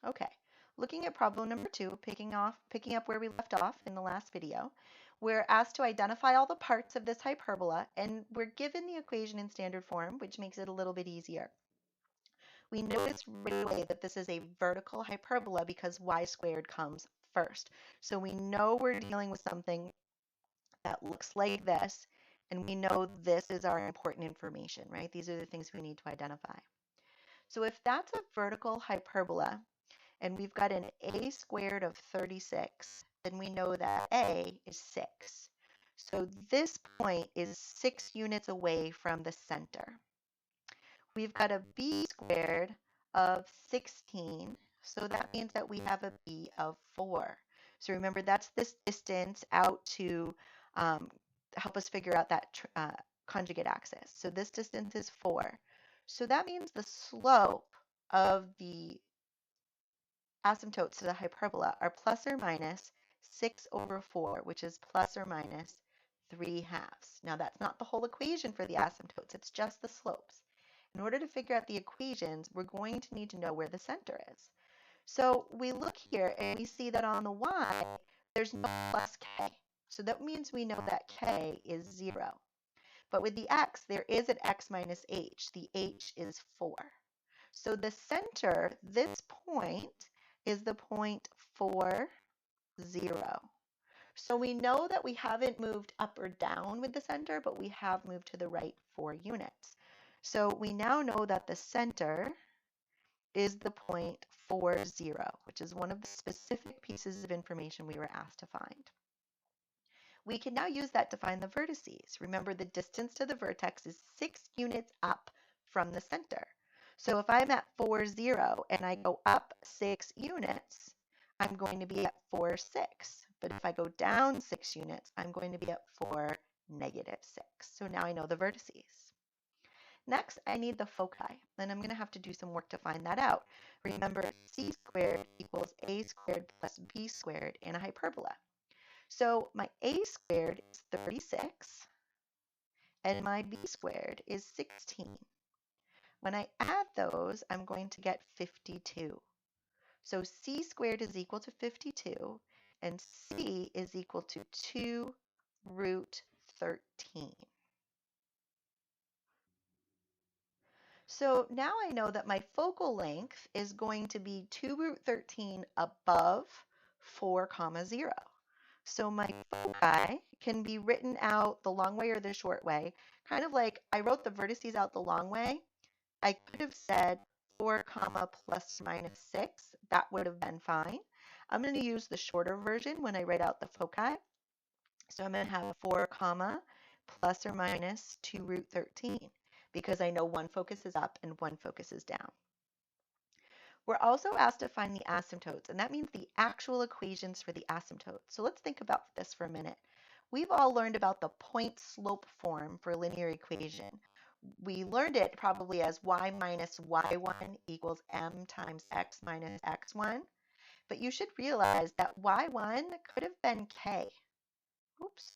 Okay, looking at problem number 2, picking up where we left off in the last video, we're asked to identify all the parts of this hyperbola, and we're given the equation in standard form, which makes it a little bit easier. We notice right away that this is a vertical hyperbola because y squared comes first. So we know we're dealing with something that looks like this, and we know this is our important information, right? These are the things we need to identify. So if that's a vertical hyperbola, and we've got an a squared of 36, then we know that a is 6. So this point is 6 units away from the center. We've got a b squared of 16, so that means that we have a b of 4. So remember, that's this distance out to help us figure out that conjugate axis. So this distance is 4. So that means the slope of the asymptotes to the hyperbola are plus or minus 6 over 4, which is plus or minus 3/2. Now that's not the whole equation for the asymptotes, it's just the slopes. In order to figure out the equations, we're going to need to know where the center is. So we look here and we see that on the y, there's no plus k. So that means we know that k is 0. But with the x, there is an x minus h. The h is 4. So the center, this point, is the point 4, 0. So we know that we haven't moved up or down with the center, but we have moved to the right 4 units. So we now know that the center is the point 4, 0, which is one of the specific pieces of information we were asked to find. We can now use that to find the vertices. Remember, the distance to the vertex is 6 units up from the center. So if I'm at 4, 0 and I go up 6 units, I'm going to be at 4, 6. But if I go down 6 units, I'm going to be at 4, negative 6. So now I know the vertices. Next, I need the foci, and I'm going to have to do some work to find that out. Remember, c squared equals a squared plus b squared in a hyperbola. So my a squared is 36, and my b squared is 16. When I add those, I'm going to get 52. So c squared is equal to 52, and c is equal to 2 root 13. So now I know that my focal length is going to be 2 root 13 above 4 comma 0. So my foci can be written out the long way or the short way. Kind of like I wrote the vertices out the long way. I could have said 4 comma plus or minus 6. That would have been fine. I'm going to use the shorter version when I write out the foci. So I'm going to have 4 comma plus or minus 2 root 13 because I know one focus is up and one focus is down. We're also asked to find the asymptotes, and that means the actual equations for the asymptotes. So let's think about this for a minute. We've all learned about the point-slope form for a linear equation. We learned it probably as y minus y1 equals m times x minus x1. But you should realize that y1 could have been k. Oops.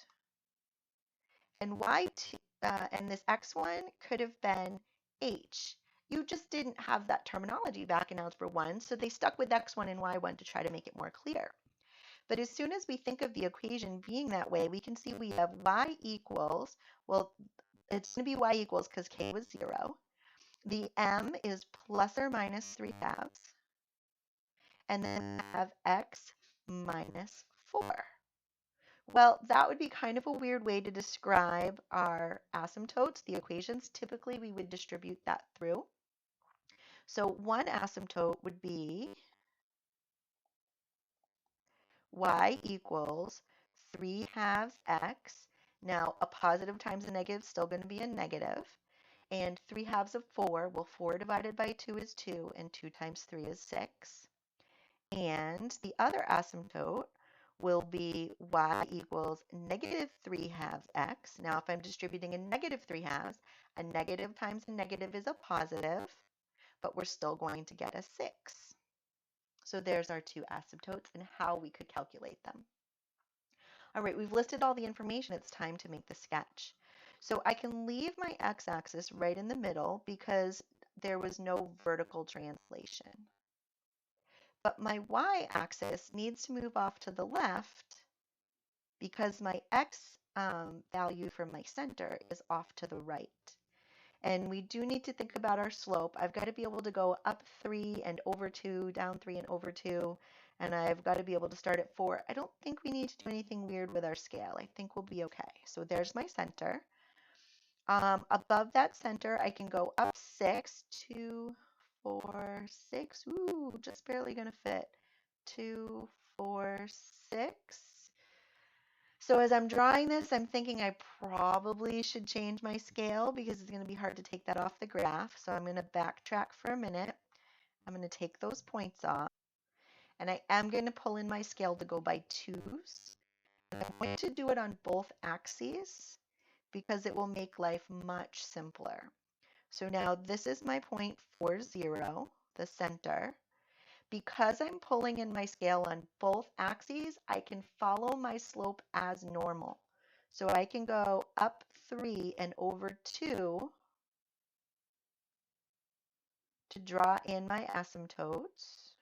And y2 and this x1 could have been h. You just didn't have that terminology back in Algebra 1, so they stuck with x1 and y1 to try to make it more clear. But as soon as we think of the equation being that way, we can see we have y equals, well, it's going to be y equals because k was 0. The m is plus or minus 3/2. And then I have x minus 4. Well, that would be kind of a weird way to describe our asymptotes, the equations. Typically, we would distribute that through. So one asymptote would be y equals 3/2 x. Now, a positive times a negative is still going to be a negative. And 3/2 of 4, well, 4 divided by 2 is 2, and 2 times 3 is 6. And the other asymptote will be y equals negative 3/2 x. Now, if I'm distributing a negative 3/2, a negative times a negative is a positive, but we're still going to get a 6. So there's our two asymptotes and how we could calculate them. All right, we've listed all the information. It's time to make the sketch. So I can leave my x-axis right in the middle because there was no vertical translation. but my y-axis needs to move off to the left because my x value from my center is off to the right. And we do need to think about our slope. I've got to be able to go up 3 and over 2, down 3 and over 2, and I've got to be able to start at 4. I don't think we need to do anything weird with our scale. I think we'll be okay. So there's my center. Above that center, I can go up 6, 2, 4, 6. Ooh, just barely going to fit. 2, 4, 6. So as I'm drawing this, I'm thinking I probably should change my scale because it's going to be hard to take that off the graph. So I'm going to backtrack for a minute. I'm going to take those points off. And I am going to pull in my scale to go by 2s. And I'm going to do it on both axes because it will make life much simpler. So now this is my point 40, the center. Because I'm pulling in my scale on both axes, I can follow my slope as normal. So I can go up 3 and over 2 to draw in my asymptotes.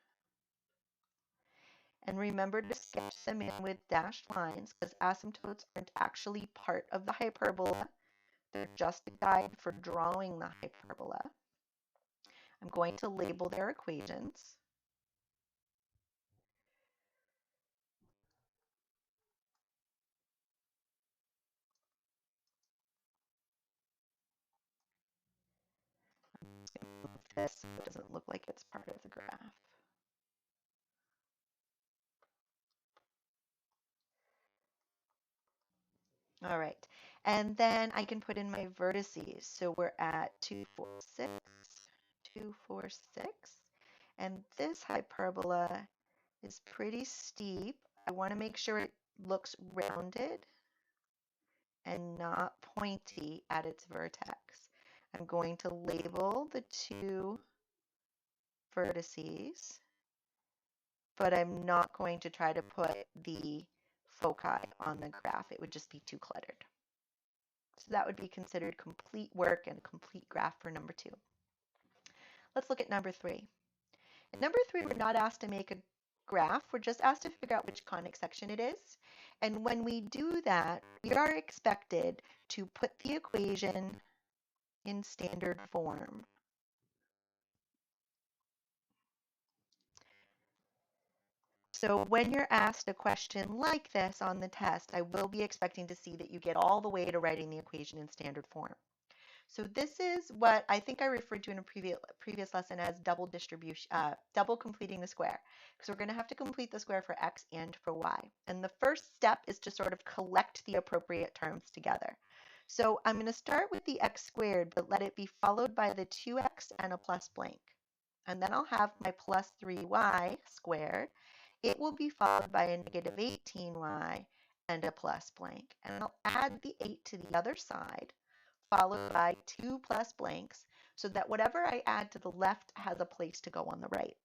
And remember to sketch them in with dashed lines because asymptotes aren't actually part of the hyperbola. They're just a guide for drawing the hyperbola. I'm going to label their equations. I'm just going to move this so it doesn't look like it's part of the graph. All right, and then I can put in my vertices. So we're at 2, 4, 6, 2, 4, 6, and this hyperbola is pretty steep. I want to make sure it looks rounded and not pointy at its vertex. I'm going to label the 2 vertices, but I'm not going to try to put the foci on the graph. It would just be too cluttered. So that would be considered complete work and a complete graph for number 2. Let's look at number 3. In number 3, we're not asked to make a graph. We're just asked to figure out which conic section it is. And when we do that, we are expected to put the equation in standard form. So when you're asked a question like this on the test, I will be expecting to see that you get all the way to writing the equation in standard form. So this is what I think I referred to in a previous lesson as double distribution, double completing the square, because we're going to have to complete the square for x and for y. And the first step is to sort of collect the appropriate terms together. So I'm going to start with the x squared, but let it be followed by the 2x and a plus blank. And then I'll have my plus 3y squared. It will be followed by a negative 18y and a plus blank. And I'll add the 8 to the other side, followed by 2 plus blanks, so that whatever I add to the left has a place to go on the right.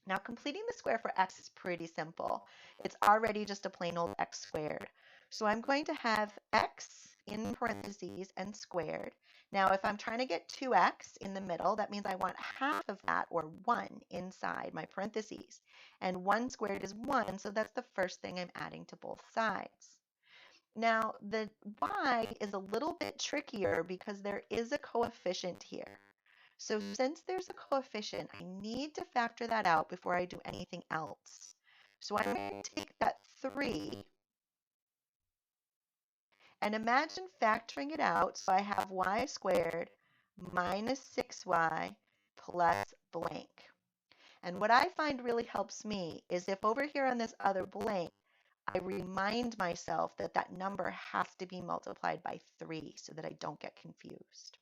Now completing the square for x is pretty simple. It's already just a plain old x squared. So I'm going to have x in parentheses and squared. Now if I'm trying to get 2x in the middle, that means I want half of that, or 1, inside my parentheses. And 1 squared is 1, so that's the first thing I'm adding to both sides. Now, the y is a little bit trickier because there is a coefficient here. So since there's a coefficient, I need to factor that out before I do anything else. So I'm going to take that 3 and imagine factoring it out. So I have y squared minus 6y plus blank. And what I find really helps me is if over here on this other blank, I remind myself that that number has to be multiplied by 3 so that I don't get confused.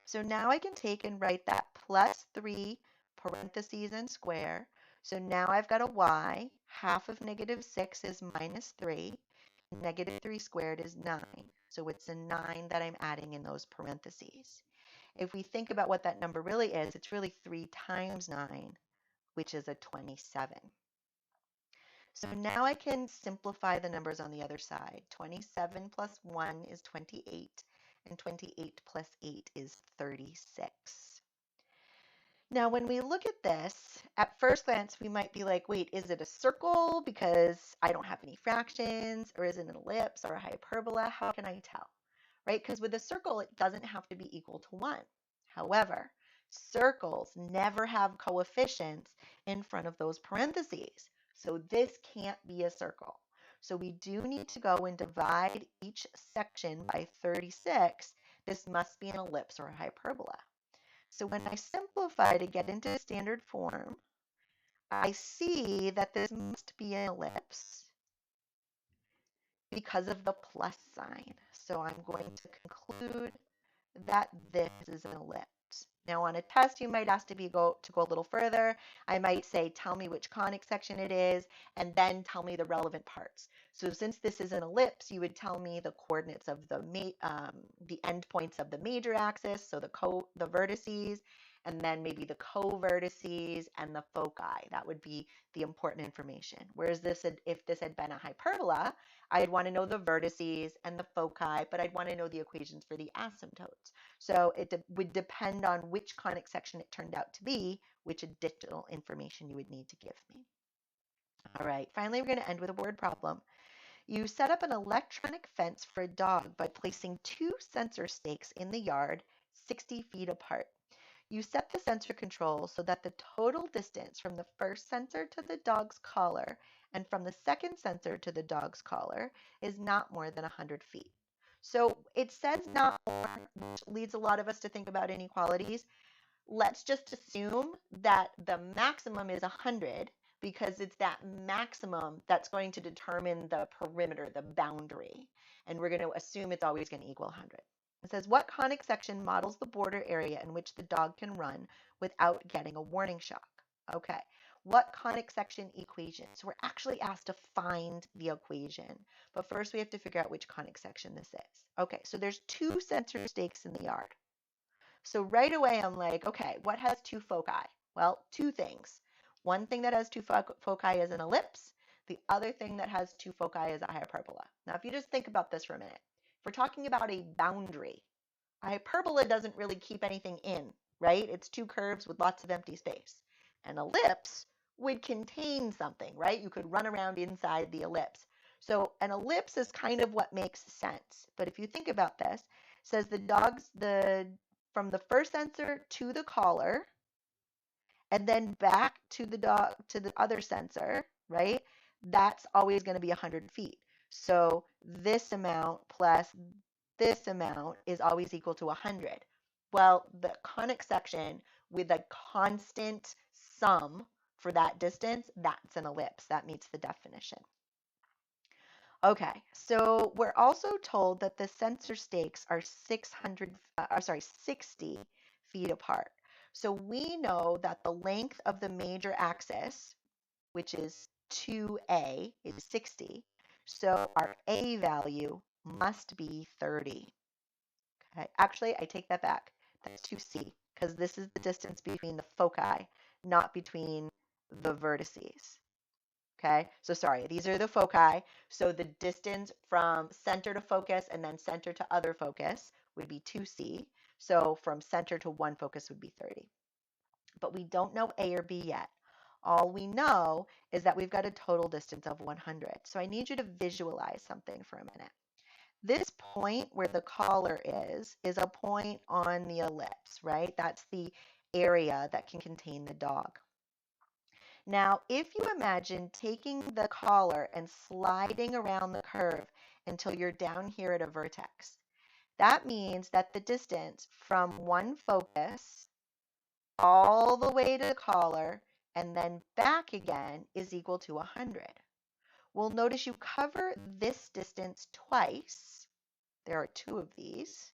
So now I can take and write that plus 3 parentheses and square. So now I've got a y. Half of negative 6 is minus 3. Negative 3 squared is 9. So it's a 9 that I'm adding in those parentheses. If we think about what that number really is, it's really 3 times 9, which is a 27. So now I can simplify the numbers on the other side. 27 plus 1 is 28, and 28 plus 8 is 36. Now, when we look at this, at first glance, we might be like, wait, is it a circle because I don't have any fractions, or is it an ellipse or a hyperbola? How can I tell? Right? Because with a circle, it doesn't have to be equal to 1. However, circles never have coefficients in front of those parentheses. So this can't be a circle. So we do need to go and divide each section by 36. This must be an ellipse or a hyperbola. So when I simplify to get into standard form, I see that this must be an ellipse because of the plus sign. So I'm going to conclude that this is an ellipse. Now on a test, you might ask to go a little further. I might say, tell me which conic section it is, and then tell me the relevant parts. So since this is an ellipse, you would tell me the coordinates of the endpoints of the major axis, so the vertices, and then maybe the co-vertices and the foci. That would be the important information. Whereas if this had been a hyperbola, I'd want to know the vertices and the foci, but I'd want to know the equations for the asymptotes. So it would depend on which conic section it turned out to be, which additional information you would need to give me. All right, finally, we're going to end with a word problem. You set up an electronic fence for a dog by placing 2 sensor stakes in the yard 60 feet apart. You set the sensor control so that the total distance from the first sensor to the dog's collar and from the second sensor to the dog's collar is not more than 100 feet. So it says not more, which leads a lot of us to think about inequalities. Let's just assume that the maximum is 100 because it's that maximum that's going to determine the perimeter, the boundary. And we're going to assume it's always going to equal 100. It says, what conic section models the border area in which the dog can run without getting a warning shock? Okay, what conic section equation? So we're actually asked to find the equation. But first we have to figure out which conic section this is. Okay, so there's 2 sensor stakes in the yard. So right away, I'm like, okay, what has 2 foci? Well, 2 things. One thing that has 2 foci is an ellipse. The other thing that has 2 foci is a hyperbola. Now, if you just think about this for a minute, if we're talking about a boundary, a hyperbola doesn't really keep anything in, right? It's 2 curves with lots of empty space. An ellipse would contain something, right? You could run around inside the ellipse. So an ellipse is kind of what makes sense. But if you think about this, it says from the first sensor to the collar and then back to the other sensor, right? That's always going to be 100 feet. So this amount plus this amount is always equal to 100. Well, the conic section with a constant sum for that distance, that's an ellipse. That meets the definition. Okay, so we're also told that the sensor stakes are 60 feet apart. So we know that the length of the major axis, which is 2A, is 60. So our A value must be 30. Okay, actually, I take that back. That's 2C, because this is the distance between the foci, not between the vertices. Okay, so sorry, these are the foci. So the distance from center to focus and then center to other focus would be 2C. So from center to one focus would be 30. But we don't know A or B yet. All we know is that we've got a total distance of 100. So I need you to visualize something for a minute. This point where the collar is a point on the ellipse, right? That's the area that can contain the dog. Now, if you imagine taking the collar and sliding around the curve until you're down here at a vertex, that means that the distance from one focus all the way to the collar and then back again is equal to 100. Well, notice you cover this distance twice. There are 2 of these.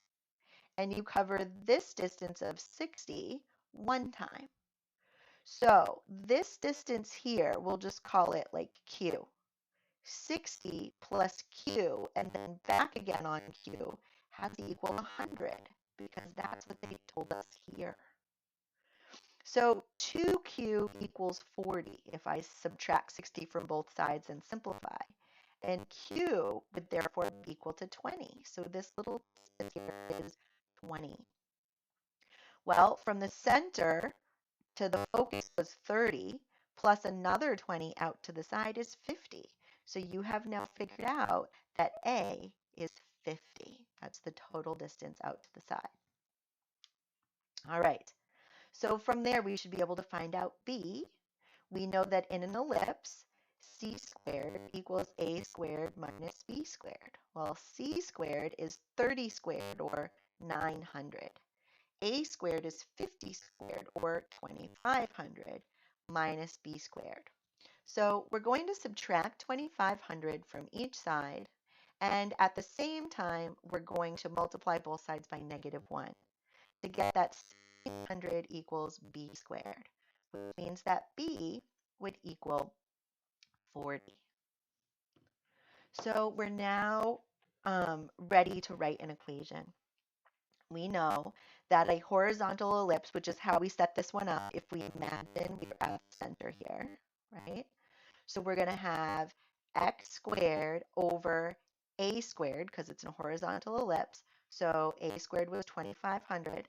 And you cover this distance of 60 one time. So this distance here, we'll just call it like Q. 60 plus Q and then back again on Q has to equal 100 because that's what they told us here. So 2Q equals 40 if I subtract 60 from both sides and simplify. And Q would therefore be equal to 20. So this little distance here is 20. Well, from the center to the focus was 30, plus another 20 out to the side is 50. So you have now figured out that A is 50. That's the total distance out to the side. All right. So from there, we should be able to find out B. We know that in an ellipse, c squared equals a squared minus b squared. Well, c squared is 30 squared, or 900. A squared is 50 squared, or 2500, minus b squared. So we're going to subtract 2500 from each side, and at the same time, we're going to multiply both sides by -1 to get that 600 equals b squared, which means that b would equal 40. So we're now ready to write an equation. We know that a horizontal ellipse, which is how we set this one up, if we imagine we're at the center here, right? So we're going to have x squared over a squared, because it's a horizontal ellipse. So a squared was 2500,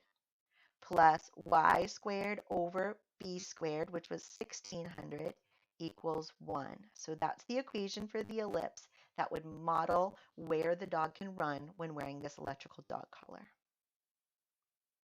plus y squared over b squared, which was 1600, equals 1. So that's the equation for the ellipse that would model where the dog can run when wearing this electrical dog collar.